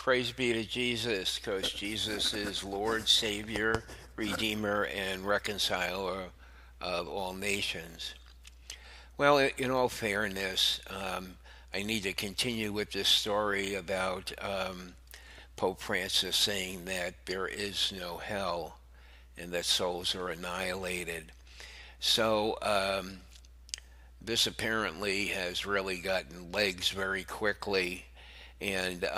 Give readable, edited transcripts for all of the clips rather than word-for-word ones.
Praise be to Jesus, because Jesus is Lord, Savior, Redeemer, and Reconciler of all nations. Well, in all fairness, I need to continue with this story about Pope Francis saying that there is no hell and that souls are annihilated. So, this apparently has really gotten legs very quickly, and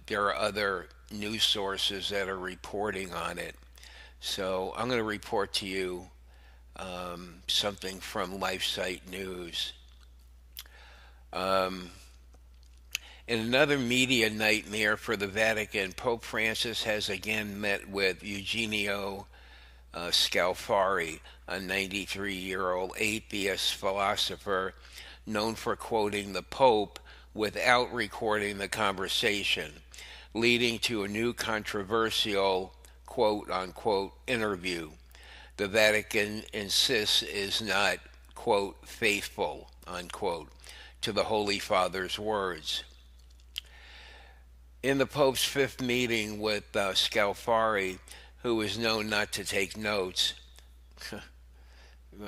there are other news sources that are reporting on it. So I'm going to report to you something from LifeSite News. Um, in another media nightmare for the Vatican, Pope Francis has again met with Eugenio Scalfari, a 93-year-old atheist philosopher known for quoting the Pope without recording the conversation, leading to a new controversial quote unquote interview. The Vatican insists is not, quote, faithful, unquote, to the Holy Father's words. In the Pope's fifth meeting with Scalfari, who is known not to take notes,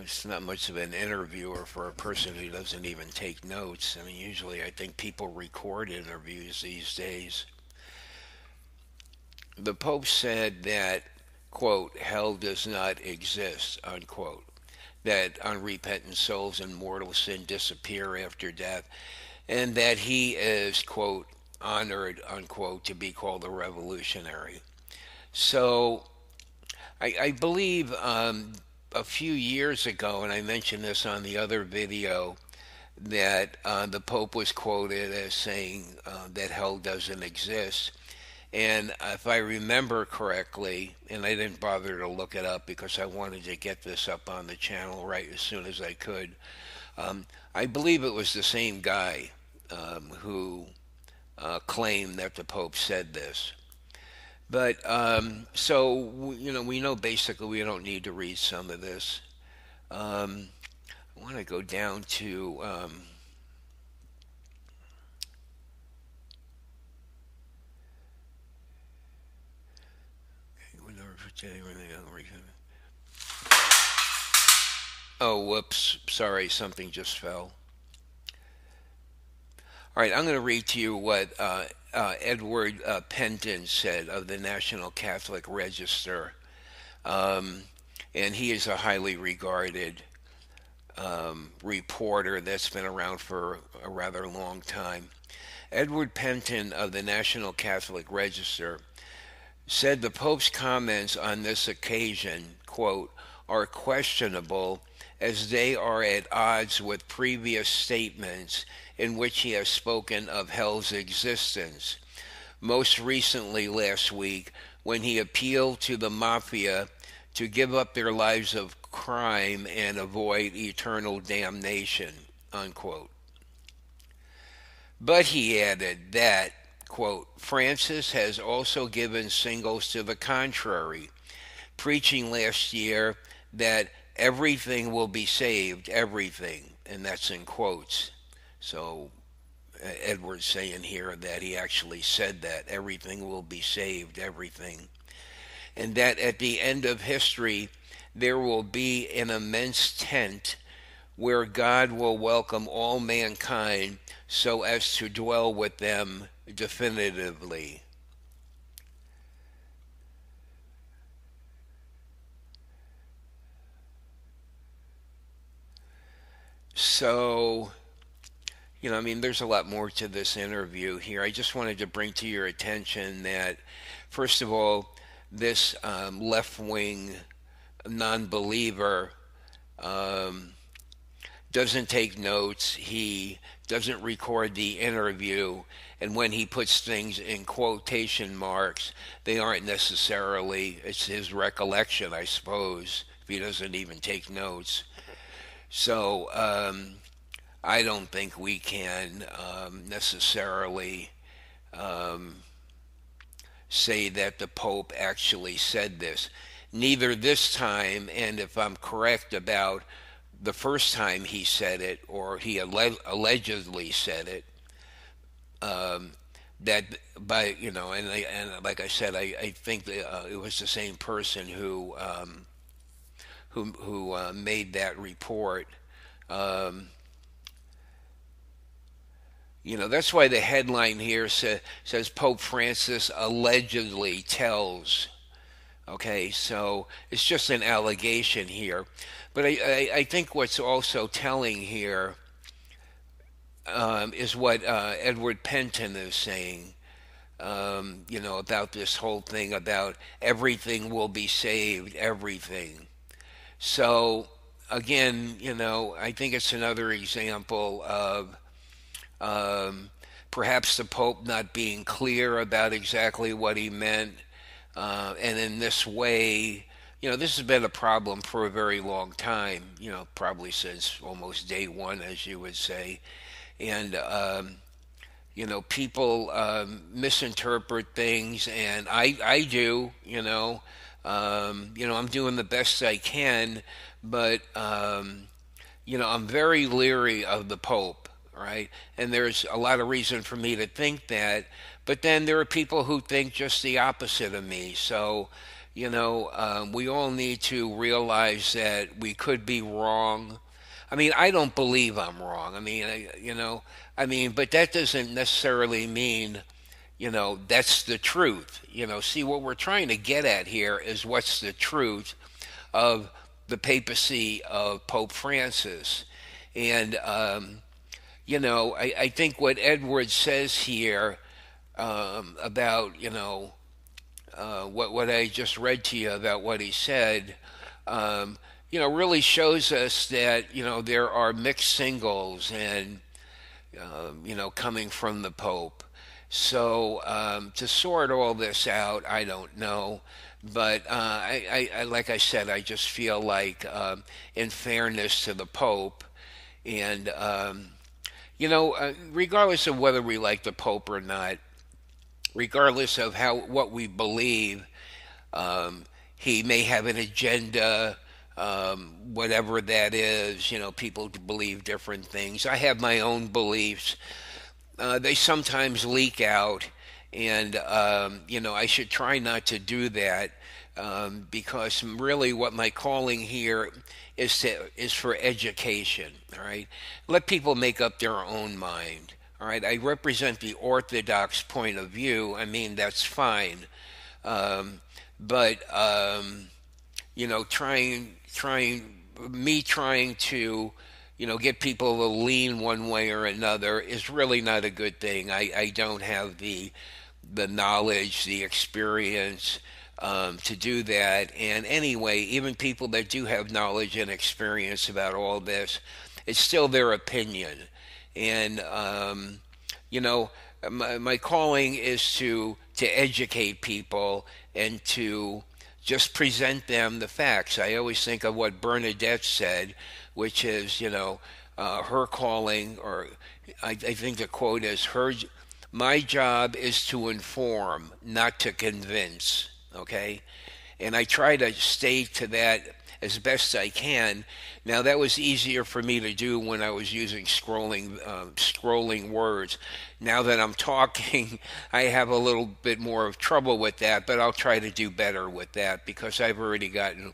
it's not much of an interviewer for a person who doesn't even take notes. I mean, usually I think people record interviews these days. The Pope said that, quote, hell does not exist, unquote, that unrepentant souls in mortal sin disappear after death, and that he is, quote, honored, unquote, to be called a revolutionary. So I believe a few years ago, and I mentioned this on the other video, that the Pope was quoted as saying that hell doesn't exist. And if I remember correctly, and I didn't bother to look it up because I wanted to get this up on the channel right as soon as I could, I believe it was the same guy who claimed that the Pope said this. But we know basically we don't need to read some of this. I want to go down to oh, whoops, sorry, something just fell. All right, I'm going to read to you what Edward Penton said of the National Catholic Register. And he is a highly regarded reporter that's been around for a rather long time. Edward Penton of the National Catholic Register said the Pope's comments on this occasion, quote, are questionable as they are at odds with previous statements in which he has spoken of hell's existence. Most recently last week, when he appealed to the mafia to give up their lives of crime and avoid eternal damnation, unquote. But he added that, quote, Francis has also given signals to the contrary, preaching last year that everything will be saved, everything, and that's in quotes. So Edward's saying here that he actually said that everything will be saved, everything. And that at the end of history, there will be an immense tent where God will welcome all mankind so as to dwell with them definitively. So, I mean, there's a lot more to this interview here. I just wanted to bring to your attention that, first of all, this left-wing non-believer doesn't take notes. He doesn't record the interview. And when he puts things in quotation marks, they aren't necessarily, it's his recollection, I suppose, if he doesn't even take notes. So I don't think we can necessarily say that the Pope actually said this. Neither this time, and if I'm correct about the first time he said it, or he allegedly said it, that by and like I said, I think that, it was the same person who made that report. Um, that's why the headline here says Pope Francis allegedly tells. Okay, so it's just an allegation here. But I think what's also telling here, is what Edward Penton is saying, about this whole thing about everything will be saved, everything. So, again, I think it's another example of perhaps the Pope not being clear about exactly what he meant. And in this way, this has been a problem for a very long time, probably since almost day one, as you would say. And, people misinterpret things, and I do, I'm doing the best I can, but, I'm very leery of the Pope, right? And there's a lot of reason for me to think that. But then there are people who think just the opposite of me. So, we all need to realize that we could be wrong. I mean, I don't believe I'm wrong. I mean, but that doesn't necessarily mean, that's the truth. See, what we're trying to get at here is what's the truth of the papacy of Pope Francis. And, I think what Edward says here, about, what I just read to you about what he said, really shows us that, there are mixed signals and, coming from the Pope. So, to sort all this out, I don't know. But like I said, I just feel like, in fairness to the Pope, and regardless of whether we like the Pope or not, regardless of what we believe, he may have an agenda, whatever that is. People believe different things. I have my own beliefs. They sometimes leak out, and I should try not to do that, because really what my calling here is for education. All right, let people make up their own mind. All right, I represent the orthodox point of view. I mean, that's fine, but trying to get people to lean one way or another is really not a good thing. I don't have the knowledge, the experience, to do that. And anyway, even people that do have knowledge and experience about all this, it's still their opinion. And my calling is to educate people and to just present them the facts. I always think of what Bernadette said, which is, her calling, or I think the quote is, my job is to inform, not to convince. Okay? And I try to stay to that as best I can. Now that was easier for me to do when I was using scrolling words. Now that I'm talking, I have a little bit more of trouble with that, but I'll try to do better with that because I've already gotten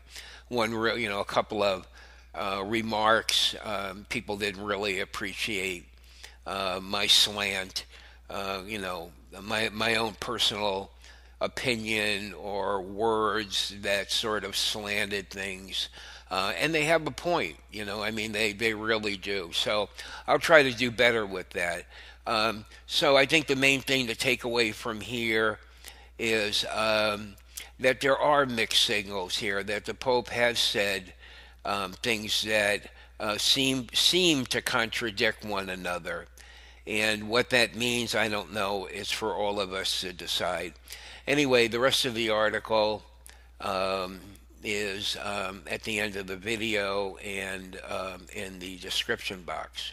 a couple of remarks. People didn't really appreciate my slant, my own personal opinion or words that sort of slanted things. And they have a point, I mean, they really do. So I'll try to do better with that. So I think the main thing to take away from here is, that there are mixed signals here, that the Pope has said things that seem to contradict one another. And what that means, I don't know. It's for all of us to decide. Anyway, the rest of the article is at the end of the video and in the description box.